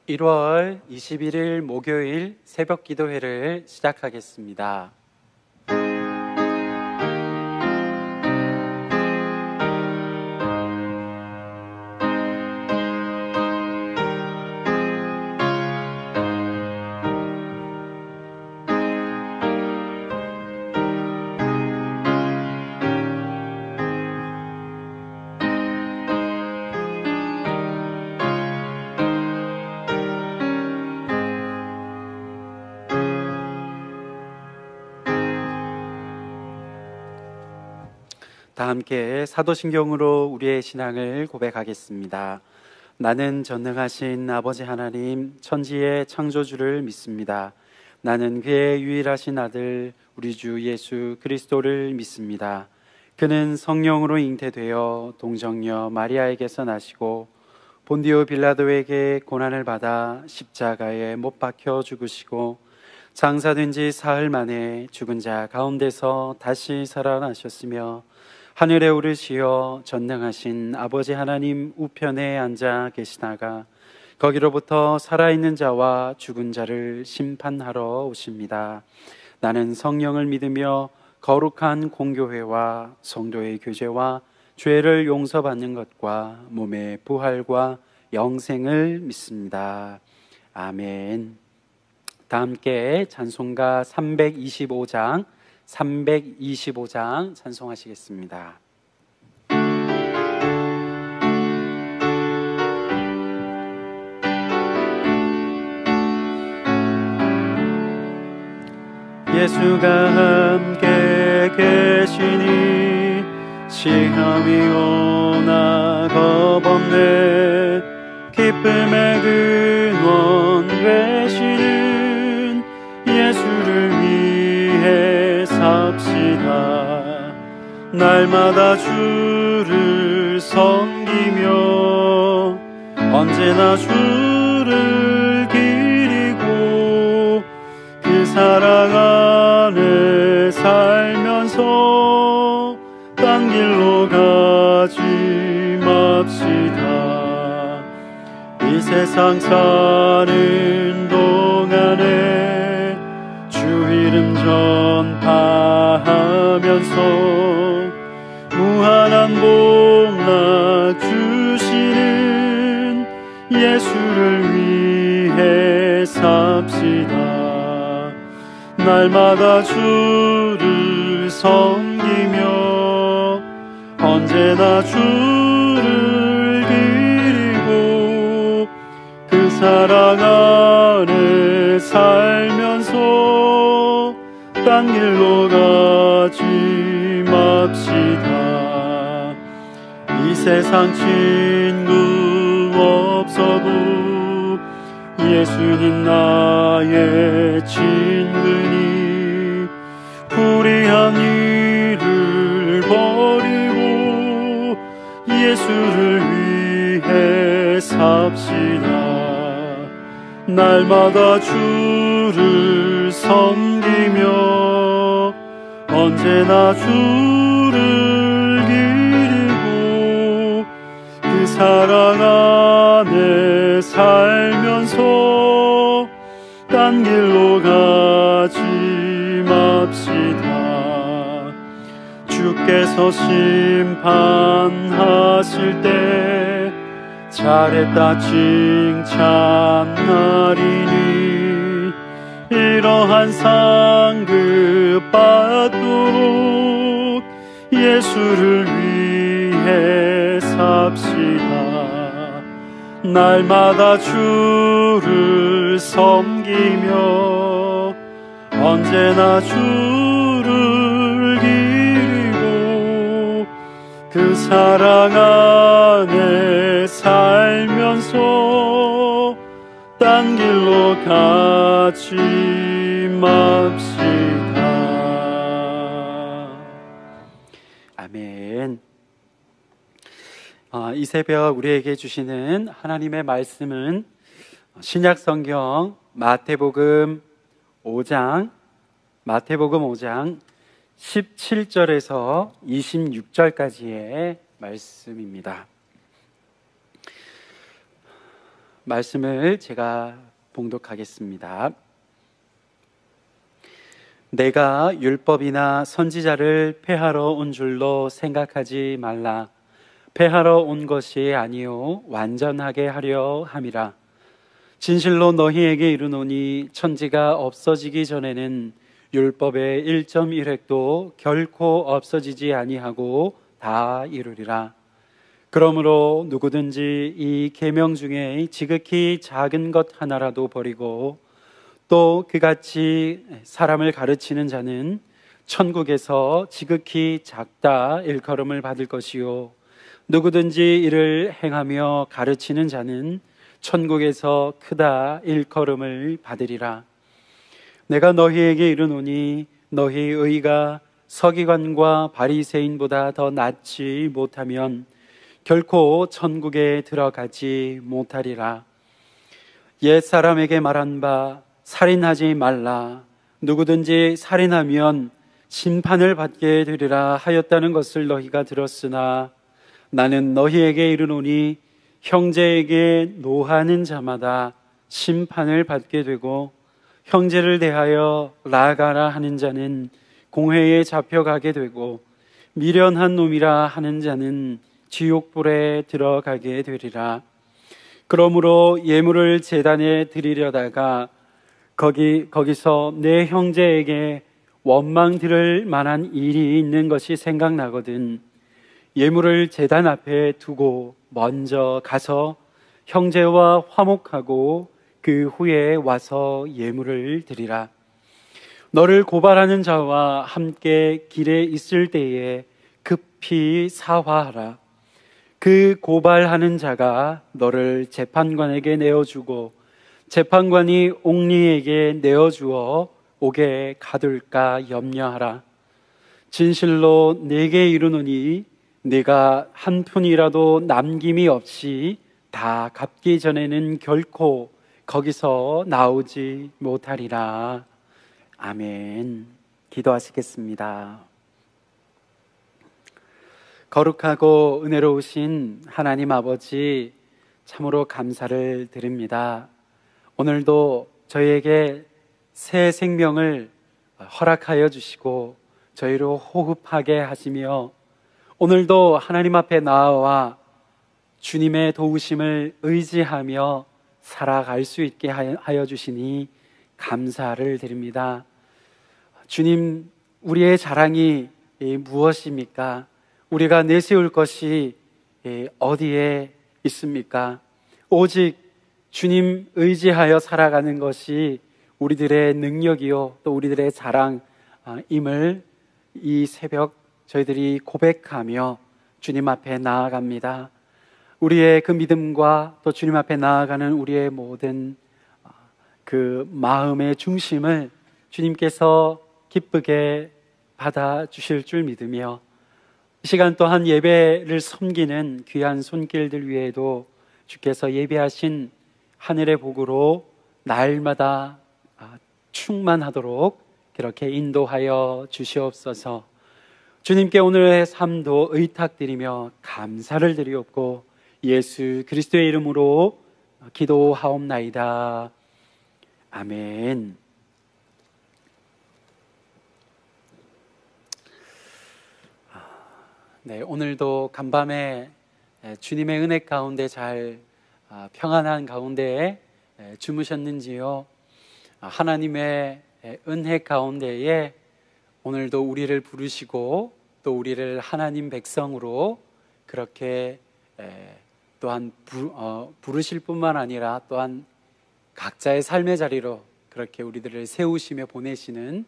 1월 21일 목요일 새벽 기도회를 시작하겠습니다. 다 함께 사도신경으로 우리의 신앙을 고백하겠습니다. 나는 전능하신 아버지 하나님 천지의 창조주를 믿습니다. 나는 그의 유일하신 아들 우리 주 예수 그리스도를 믿습니다. 그는 성령으로 잉태되어 동정녀 마리아에게서 나시고 본디오 빌라도에게 고난을 받아 십자가에 못 박혀 죽으시고 장사된 지 사흘 만에 죽은 자 가운데서 다시 살아나셨으며 하늘에 오르시어 전능하신 아버지 하나님 우편에 앉아 계시다가 거기로부터 살아있는 자와 죽은 자를 심판하러 오십니다. 나는 성령을 믿으며 거룩한 공교회와 성도의 교제와 죄를 용서받는 것과 몸의 부활과 영생을 믿습니다. 아멘. 다 함께 찬송가 325장 찬송하시겠습니다. 예수가 함께 계시니 시험이 오나 겁없네. 기쁨의 근원 되시는 예수를 위해 삽시다. 날마다 주를 섬기며 언제나 주를 기리고 그 사랑 안에 살면서 딴 길로 가지 맙시다. 이 세상 사는 동안에 주 이름 전파하면서 무한한 복락 주시는 예수를 위해 삽시다. 날마다 주를 섬기며 언제나 주를 기리고 그 사랑 안에 살면서 딴 길로 가지 맙시다. 이 세상 친구 없어도 예수님 나의 친구니 불의한 일을 버리고 예수를 위해 삽시다. 날마다 주를 섬기며 언제나 주를 기리고 그 사랑 안에 살면서 딴 길로 가지 맙시다. 주께서 심판하실 때 잘했다 칭찬하리니 이러한 상급 받도록 예수를 위해 삽시다. 날마다 주를 섬기며 언제나 주를 기리고 그 사랑 안에 살면서 딴 길로 가지 맙시다. 아멘. 이 새벽 우리에게 주시는 하나님의 말씀은 신약성경 마태복음 5장 17절에서 26절까지의 말씀입니다. 말씀을 제가 봉독하겠습니다. 내가 율법이나 선지자를 폐하러 온 줄로 생각하지 말라. 폐하러 온 것이 아니요 완전하게 하려 함이라. 진실로 너희에게 이르노니 천지가 없어지기 전에는 율법의 1.1획도 결코 없어지지 아니하고 다 이루리라. 그러므로 누구든지 이 계명 중에 지극히 작은 것 하나라도 버리고 또 그같이 사람을 가르치는 자는 천국에서 지극히 작다 일컬음을 받을 것이요 누구든지 이를 행하며 가르치는 자는 천국에서 크다 일컬음을 받으리라. 내가 너희에게 이르노니 너희 의가 서기관과 바리새인보다 더 낫지 못하면 결코 천국에 들어가지 못하리라. 옛 사람에게 말한 바 살인하지 말라. 누구든지 살인하면 심판을 받게 되리라 하였다는 것을 너희가 들었으나 나는 너희에게 이르노니 형제에게 노하는 자마다 심판을 받게 되고 형제를 대하여 나아가라 하는 자는 공회에 잡혀가게 되고 미련한 놈이라 하는 자는 지옥불에 들어가게 되리라. 그러므로 예물을 제단에 드리려다가 거기서 내 형제에게 원망 들을 만한 일이 있는 것이 생각나거든 예물을 제단 앞에 두고 먼저 가서 형제와 화목하고 그 후에 와서 예물을 드리라. 너를 고발하는 자와 함께 길에 있을 때에 급히 사화하라. 그 고발하는 자가 너를 재판관에게 내어주고 재판관이 옥리에게 내어주어 옥에 가둘까 염려하라. 진실로 내게 이르노니 네가 한 푼이라도 남김이 없이 다 갚기 전에는 결코 거기서 나오지 못하리라. 아멘. 기도하시겠습니다. 거룩하고 은혜로우신 하나님 아버지, 참으로 감사를 드립니다. 오늘도 저희에게 새 생명을 허락하여 주시고 저희로 호흡하게 하시며 오늘도 하나님 앞에 나아와 주님의 도우심을 의지하며 살아갈 수 있게 하여 주시니 감사를 드립니다. 주님, 우리의 자랑이 무엇입니까? 우리가 내세울 것이 어디에 있습니까? 오직 주님 의지하여 살아가는 것이 우리들의 능력이요 또 우리들의 자랑임을 이 새벽 저희들이 고백하며 주님 앞에 나아갑니다. 우리의 그 믿음과 또 주님 앞에 나아가는 우리의 모든 그 마음의 중심을 주님께서 기쁘게 받아주실 줄 믿으며 이 시간 또한 예배를 섬기는 귀한 손길들 위에도 주께서 예배하신 하늘의 복으로 날마다 충만하도록 그렇게 인도하여 주시옵소서. 주님께 오늘의 삶도 의탁드리며 감사를 드리옵고 예수 그리스도의 이름으로 기도하옵나이다. 아멘. 네, 오늘도 간밤에 주님의 은혜 가운데 잘 평안한 가운데 주무셨는지요? 하나님의 은혜 가운데에 오늘도 우리를 부르시고 또 우리를 하나님 백성으로 그렇게 또한 부르실 뿐만 아니라 또한 각자의 삶의 자리로 그렇게 우리들을 세우시며 보내시는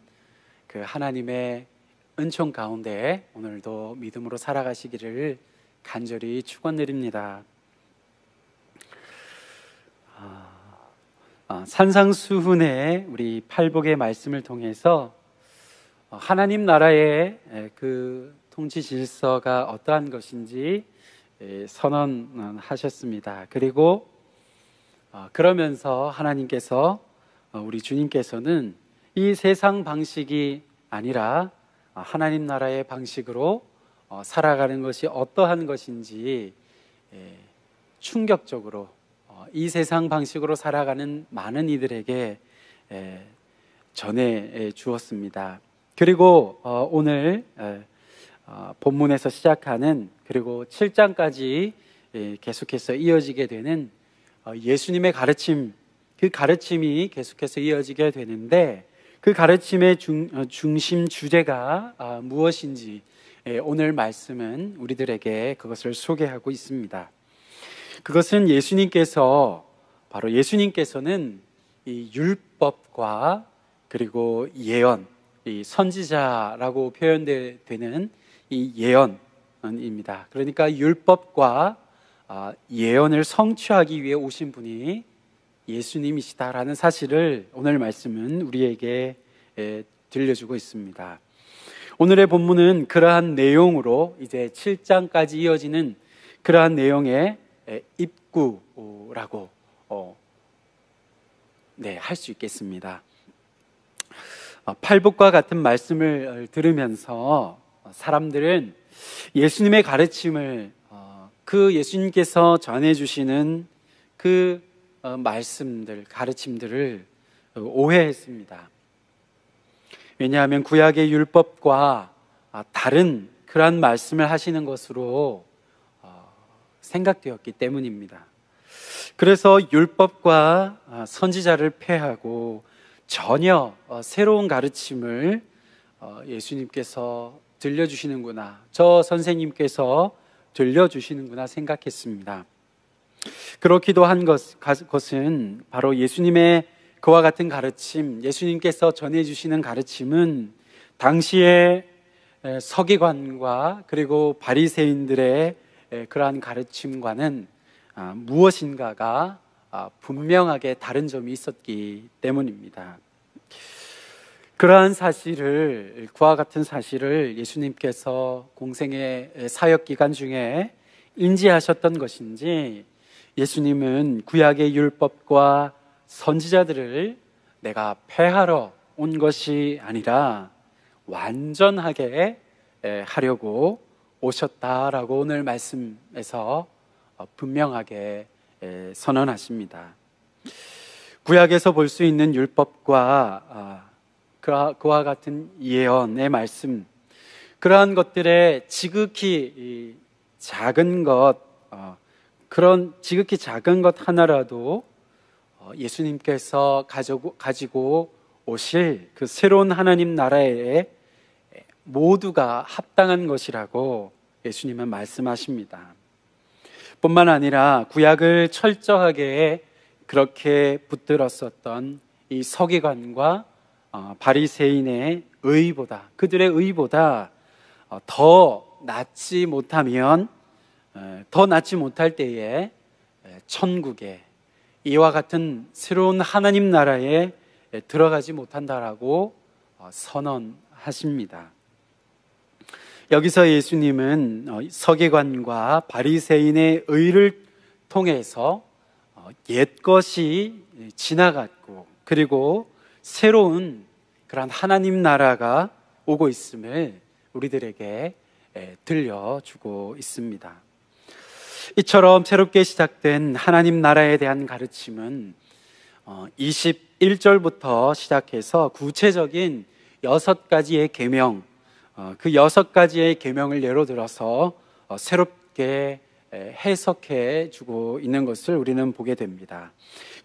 그 하나님의 은총 가운데 오늘도 믿음으로 살아가시기를 간절히 축원드립니다. 산상수훈의 우리 팔복의 말씀을 통해서 하나님 나라의 그 통치 질서가 어떠한 것인지 선언하셨습니다. 그리고 그러면서 하나님께서 우리 주님께서는 이 세상 방식이 아니라 하나님 나라의 방식으로 살아가는 것이 어떠한 것인지 충격적으로 이 세상 방식으로 살아가는 많은 이들에게 전해 주었습니다. 그리고 오늘 본문에서 시작하는 그리고 7장까지 계속해서 이어지게 되는 예수님의 가르침, 그 가르침이 계속해서 이어지게 되는데 그 가르침의 중심 주제가 무엇인지 오늘 말씀은 우리들에게 그것을 소개하고 있습니다. 그것은 바로 예수님께서는 이 율법과 그리고 예언, 이 선지자라고 표현되는 이 예언입니다. 그러니까 율법과 예언을 성취하기 위해 오신 분이 예수님이시다라는 사실을 오늘 말씀은 우리에게 들려주고 있습니다. 오늘의 본문은 그러한 내용으로 이제 7장까지 이어지는 그러한 내용의 입구라고 할 수 있겠습니다. 팔복과 같은 말씀을 들으면서 사람들은 예수님의 가르침을 그 예수님께서 전해주시는 그 말씀들, 가르침들을 오해했습니다. 왜냐하면 구약의 율법과 다른 그러한 말씀을 하시는 것으로 생각되었기 때문입니다. 그래서 율법과 선지자를 폐하고 전혀 새로운 가르침을 예수님께서 들려주시는구나, 저 선생님께서 들려주시는구나 생각했습니다. 그렇기도 한 것은 바로 예수님의 그와 같은 가르침, 예수님께서 전해주시는 가르침은 당시의 서기관과 그리고 바리새인들의 그러한 가르침과는 무엇인가가 분명하게 다른 점이 있었기 때문입니다. 그러한 사실을, 그와 같은 사실을 예수님께서 공생의 사역 기간 중에 인지하셨던 것인지 예수님은 구약의 율법과 선지자들을 내가 폐하러 온 것이 아니라 완전하게 하려고 오셨다라고 오늘 말씀에서 분명하게 선언하십니다. 구약에서 볼 수 있는 율법과 그와 같은 예언의 말씀, 그러한 것들의 지극히 작은 것, 그런 지극히 작은 것 하나라도 예수님께서 가지고 오실 그 새로운 하나님 나라에 모두가 합당한 것이라고 예수님은 말씀하십니다. 뿐만 아니라 구약을 철저하게 그렇게 붙들었었던 이 서기관과 바리새인의 의보다, 그들의 의보다 더 낫지 못할 때에 천국에 이와 같은 새로운 하나님 나라에 들어가지 못한다라고 선언하십니다. 여기서 예수님은 서기관과 바리새인의 의를 통해서 옛것이 지나갔고 그리고 새로운 그런 하나님 나라가 오고 있음을 우리들에게 들려주고 있습니다. 이처럼 새롭게 시작된 하나님 나라에 대한 가르침은 21절부터 시작해서 구체적인 6가지의 계명, 그 6가지의 계명을 예로 들어서 새롭게 해석해 주고 있는 것을 우리는 보게 됩니다.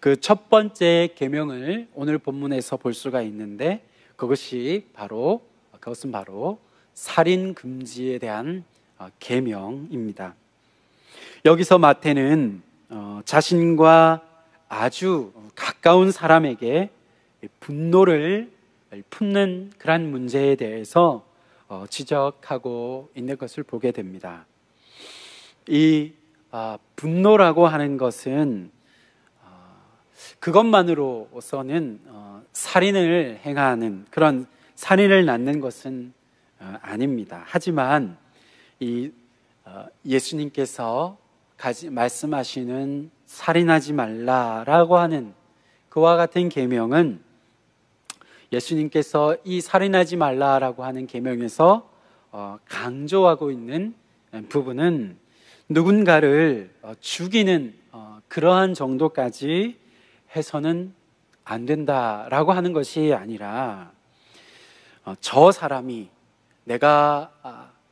그 첫 번째 계명을 오늘 본문에서 볼 수가 있는데 그것은 바로 살인 금지에 대한 계명입니다. 여기서 마태는 자신과 아주 가까운 사람에게 분노를 품는 그런 문제에 대해서 지적하고 있는 것을 보게 됩니다. 이 분노라고 하는 것은 그것만으로서는 살인을 행하는 그런 살인을 낳는 것은 아닙니다. 하지만 이 예수님께서 말씀하시는 살인하지 말라라고 하는 그와 같은 계명은 예수님께서 이 살인하지 말라라고 하는 계명에서 강조하고 있는 부분은 누군가를 죽이는 그러한 정도까지 해서는 안 된다라고 하는 것이 아니라 저 사람이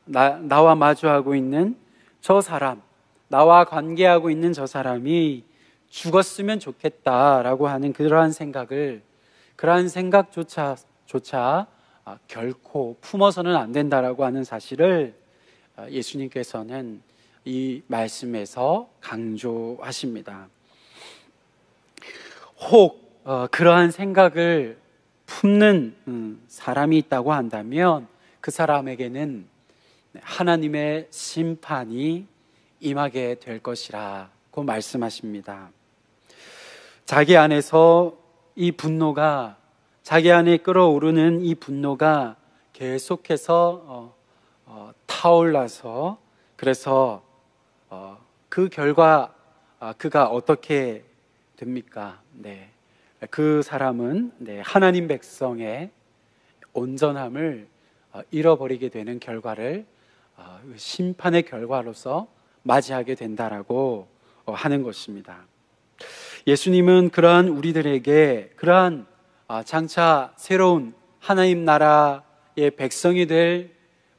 나와 마주하고 있는 저 사람, 나와 관계하고 있는 저 사람이 죽었으면 좋겠다라고 하는 그러한 생각조차 결코 품어서는 안 된다라고 하는 사실을 예수님께서는 이 말씀에서 강조하십니다. 혹 그러한 생각을 품는 사람이 있다고 한다면 그 사람에게는 하나님의 심판이 임하게 될 것이라고 말씀하십니다. 자기 안에서 이 분노가, 자기 안에 끓어오르는 이 분노가 계속해서 타올라서, 그래서 그 결과 그가 어떻게 됩니까? 그 사람은 하나님 백성의 온전함을 잃어버리게 되는 결과를 심판의 결과로서 맞이하게 된다라고 하는 것입니다. 예수님은 그러한 우리들에게, 그러한 장차 새로운 하나님 나라의 백성이 될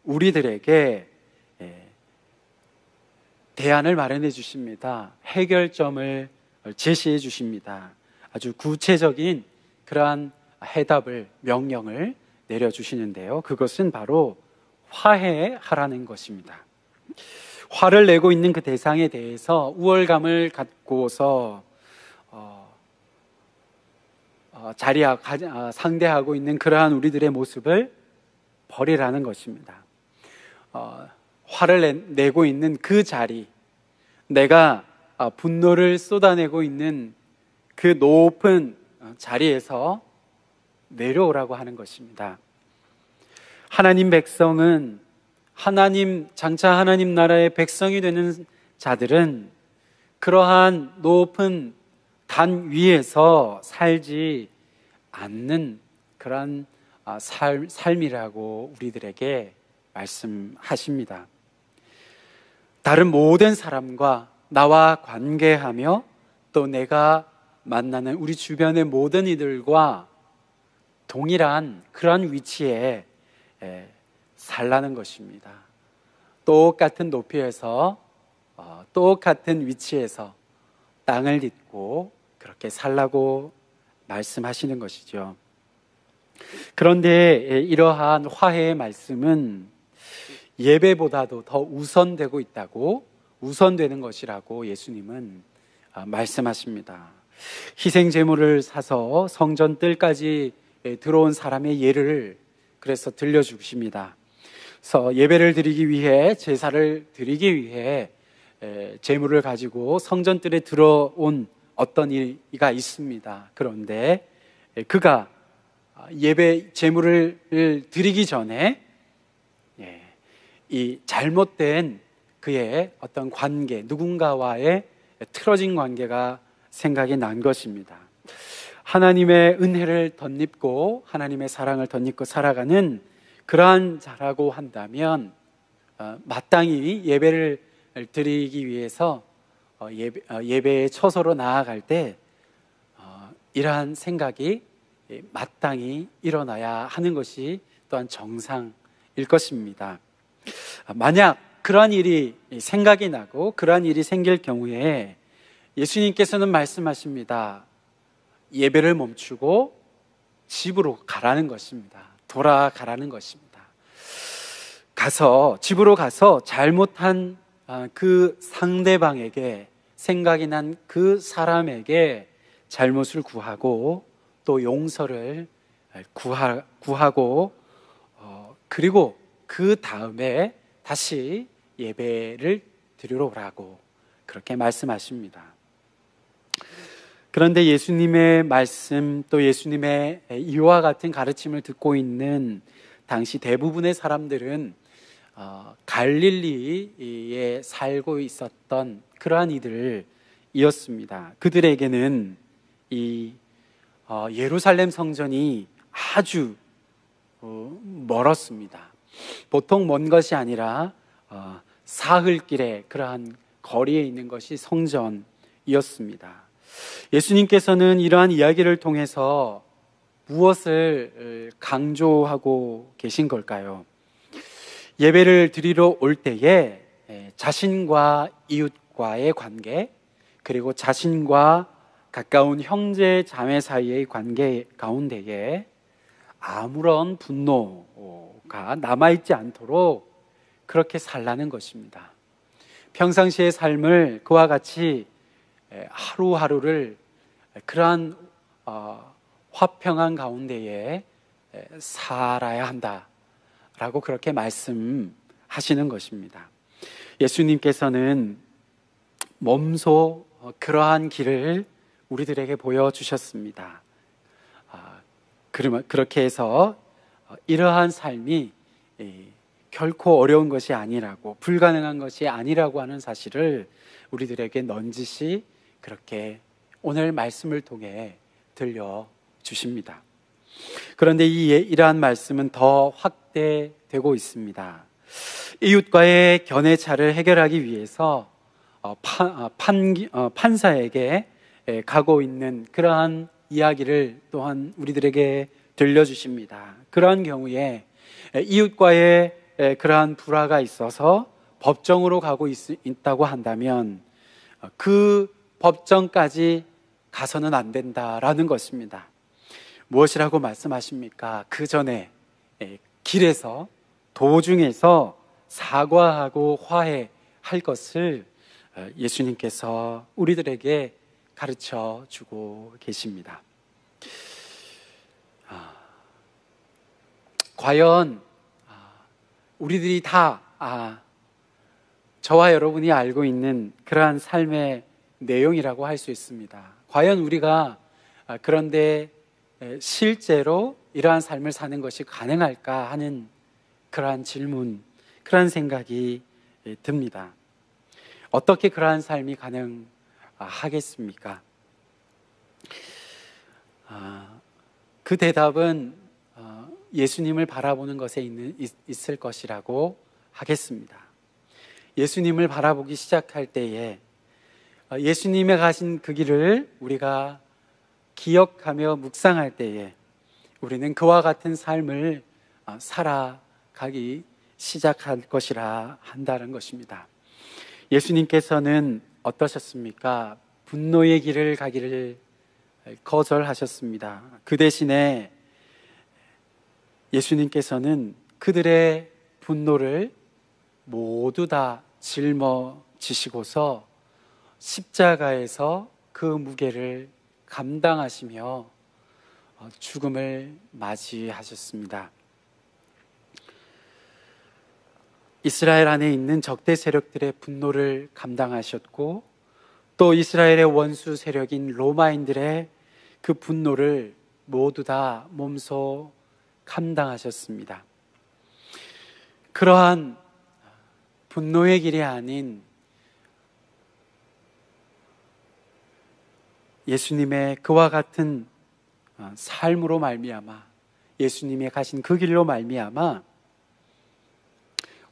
우리들에게 대안을 마련해 주십니다. 해결점을 제시해 주십니다. 아주 구체적인 그러한 해답을, 명령을 내려주시는데요, 그것은 바로 화해하라는 것입니다. 화를 내고 있는 그 대상에 대해서 우월감을 갖고서 상대하고 있는 그러한 우리들의 모습을 버리라는 것입니다. 화를 내고 있는 그 자리, 내가 분노를 쏟아내고 있는 그 높은 자리에서 내려오라고 하는 것입니다. 하나님 백성은, 장차 하나님 나라의 백성이 되는 자들은 그러한 높은 단 위에서 살지 않는 그러한 삶이라고 우리들에게 말씀하십니다. 다른 모든 사람과 나와 관계하며 또 내가 만나는 우리 주변의 모든 이들과 동일한 그러한 위치에 살라는 것입니다. 똑같은 높이에서 똑같은 위치에서 땅을 딛고 그렇게 살라고 말씀하시는 것이죠. 그런데 이러한 화해의 말씀은 예배보다도 더 우선되는 것이라고 예수님은 말씀하십니다. 희생 제물을 사서 성전 뜰까지 들어온 사람의 예를 그래서 들려주십니다. 그래서 예배를 드리기 위해, 제사를 드리기 위해 제물을 가지고 성전 뜰에 들어온 어떤 이가 있습니다. 그런데 그가 예배 제물을 드리기 전에 이 잘못된 그의 어떤 관계, 누군가와의 틀어진 관계가 생각이 난 것입니다. 하나님의 은혜를 덧입고 하나님의 사랑을 덧입고 살아가는 그러한 자라고 한다면 마땅히 예배를 드리기 위해서 예배의 처소로 나아갈 때 이러한 생각이 마땅히 일어나야 하는 것이 또한 정상일 것입니다. 만약 그러한 일이 생각이 나고 그러한 일이 생길 경우에 예수님께서는 말씀하십니다. 예배를 멈추고 집으로 가라는 것입니다. 돌아가라는 것입니다. 집으로 가서 잘못한 그 상대방에게, 생각이 난 그 사람에게 잘못을 구하고 또 용서를 구하고 그리고 그 다음에 다시 예배를 드리러 오라고 그렇게 말씀하십니다. 그런데 예수님의 말씀, 또 예수님의 이와 같은 가르침을 듣고 있는 당시 대부분의 사람들은 갈릴리에 살고 있었던 그러한 이들이었습니다. 그들에게는 이 예루살렘 성전이 아주 멀었습니다. 보통 먼 것이 아니라 사흘길에 그러한 거리에 있는 것이 성전이었습니다. 이야기이었습니다. 예수님께서는 이러한 이야기를 통해서 무엇을 강조하고 계신 걸까요? 예배를 드리러 올 때에 자신과 이웃과의 관계, 그리고 자신과 가까운 형제 자매 사이의 관계 가운데에 아무런 분노가 남아있지 않도록 그렇게 살라는 것입니다. 평상시의 삶을 그와 같이 하루하루를 그러한 화평한 가운데에 살아야 한다라고 그렇게 말씀하시는 것입니다. 예수님께서는 몸소 그러한 길을 우리들에게 보여주셨습니다. 그렇게 해서 이러한 삶이 결코 어려운 것이 아니라고, 불가능한 것이 아니라고 하는 사실을 우리들에게 넌지시 그렇게 오늘 말씀을 통해 들려주십니다. 그런데 이러한 말씀은 더 확대되고 있습니다. 이웃과의 견해차를 해결하기 위해서 판사에게 가고 있는 그러한 이야기를 또한 우리들에게 들려주십니다. 그러한 경우에 이웃과의 그러한 불화가 있어서 법정으로 가고 있다고 한다면 그 법정까지 가서는 안 된다라는 것입니다. 무엇이라고 말씀하십니까? 그 전에 길에서, 도중에서 사과하고 화해할 것을 예수님께서 우리들에게 가르쳐 주고 계십니다. 과연 우리들이 다 저와 여러분이 알고 있는 그러한 삶의 내용이라고 할 수 있습니다. 과연 우리가 그런데 실제로 이러한 삶을 사는 것이 가능할까 하는 그러한 질문, 그러한 생각이 듭니다. 어떻게 그러한 삶이 가능하겠습니까? 그 대답은 예수님을 바라보는 것에 있을 것이라고 하겠습니다. 예수님을 바라보기 시작할 때에 예수님의 가신 그 길을 우리가 기억하며 묵상할 때에 우리는 그와 같은 삶을 살아가기 시작할 것이라 한다는 것입니다. 예수님께서는 어떠셨습니까? 분노의 길을 가기를 거절하셨습니다. 그 대신에 예수님께서는 그들의 분노를 모두 다 짊어지시고서 십자가에서 그 무게를 감당하시며 죽음을 맞이하셨습니다. 이스라엘 안에 있는 적대 세력들의 분노를 감당하셨고, 또 이스라엘의 원수 세력인 로마인들의 그 분노를 모두 다 몸소 감당하셨습니다. 그러한 분노의 길이 아닌 예수님의 그와 같은 삶으로 말미암아, 예수님의 가신 그 길로 말미암아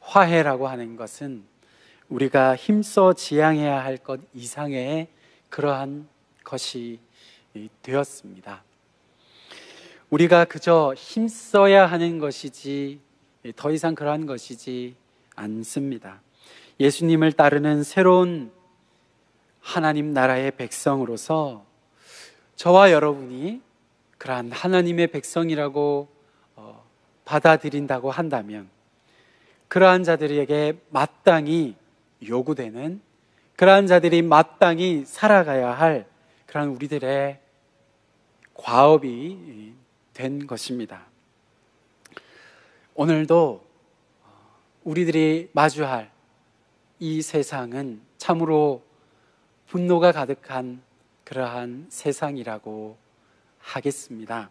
화해라고 하는 것은 우리가 힘써 지향해야 할 것 이상의 그러한 것이 되었습니다. 우리가 그저 힘써야 하는 것이지 더 이상 그러한 것이지 않습니다. 예수님을 따르는 새로운 하나님 나라의 백성으로서 저와 여러분이 그러한 하나님의 백성이라고 받아들인다고 한다면, 그러한 자들에게 마땅히 요구되는, 그러한 자들이 마땅히 살아가야 할 그러한 우리들의 과업이 된 것입니다. 오늘도 우리들이 마주할 이 세상은 참으로 분노가 가득한 그러한 세상이라고 하겠습니다.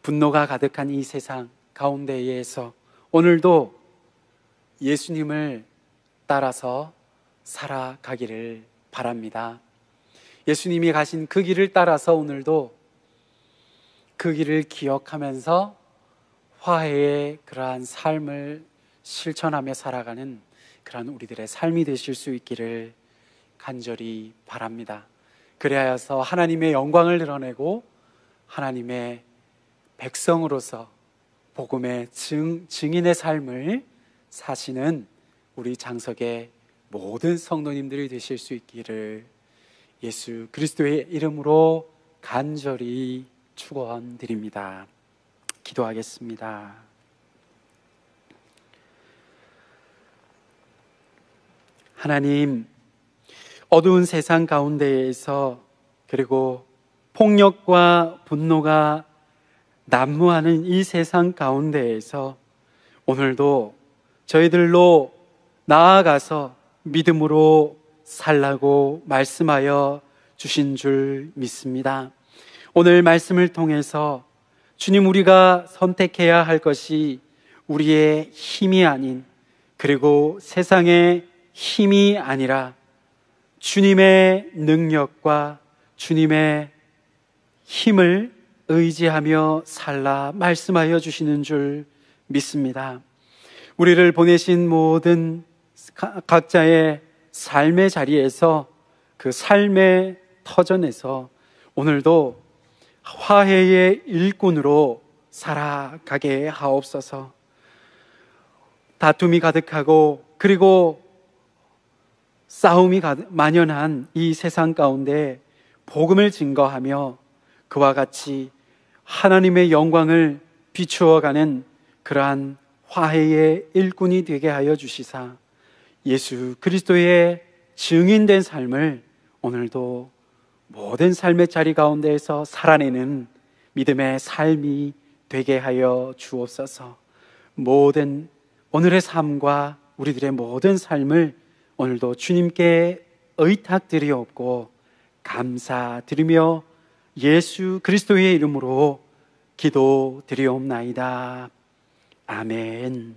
분노가 가득한 이 세상 가운데에서 오늘도 예수님을 따라서 살아가기를 바랍니다. 예수님이 가신 그 길을 따라서 오늘도 그 길을 기억하면서 화해의 그러한 삶을 실천하며 살아가는 그러한 우리들의 삶이 되실 수 있기를 간절히 바랍니다. 그래야서 하나님의 영광을 드러내고 하나님의 백성으로서 복음의 증인의 삶을 사시는 우리 장석의 모든 성도님들이 되실 수 있기를 예수 그리스도의 이름으로 간절히 축원드립니다. 기도하겠습니다. 하나님, 어두운 세상 가운데에서 그리고 폭력과 분노가 난무하는 이 세상 가운데에서 오늘도 저희들로 나아가서 믿음으로 살라고 말씀하여 주신 줄 믿습니다. 오늘 말씀을 통해서 주님, 우리가 선택해야 할 것이 우리의 힘이 아닌, 그리고 세상의 힘이 아니라 주님의 능력과 주님의 힘을 의지하며 살라 말씀하여 주시는 줄 믿습니다. 우리를 보내신 모든 각자의 삶의 자리에서, 그 삶의 터전에서 오늘도 화해의 일꾼으로 살아가게 하옵소서. 다툼이 가득하고 그리고 싸움이 만연한 이 세상 가운데 복음을 증거하며 그와 같이 하나님의 영광을 비추어가는 그러한 화해의 일꾼이 되게 하여 주시사 예수 그리스도의 증인된 삶을 오늘도 모든 삶의 자리 가운데에서 살아내는 믿음의 삶이 되게 하여 주옵소서. 모든 오늘의 삶과 우리들의 모든 삶을 오늘도 주님께 의탁드리옵고 감사드리며 예수 그리스도의 이름으로 기도드리옵나이다. 아멘.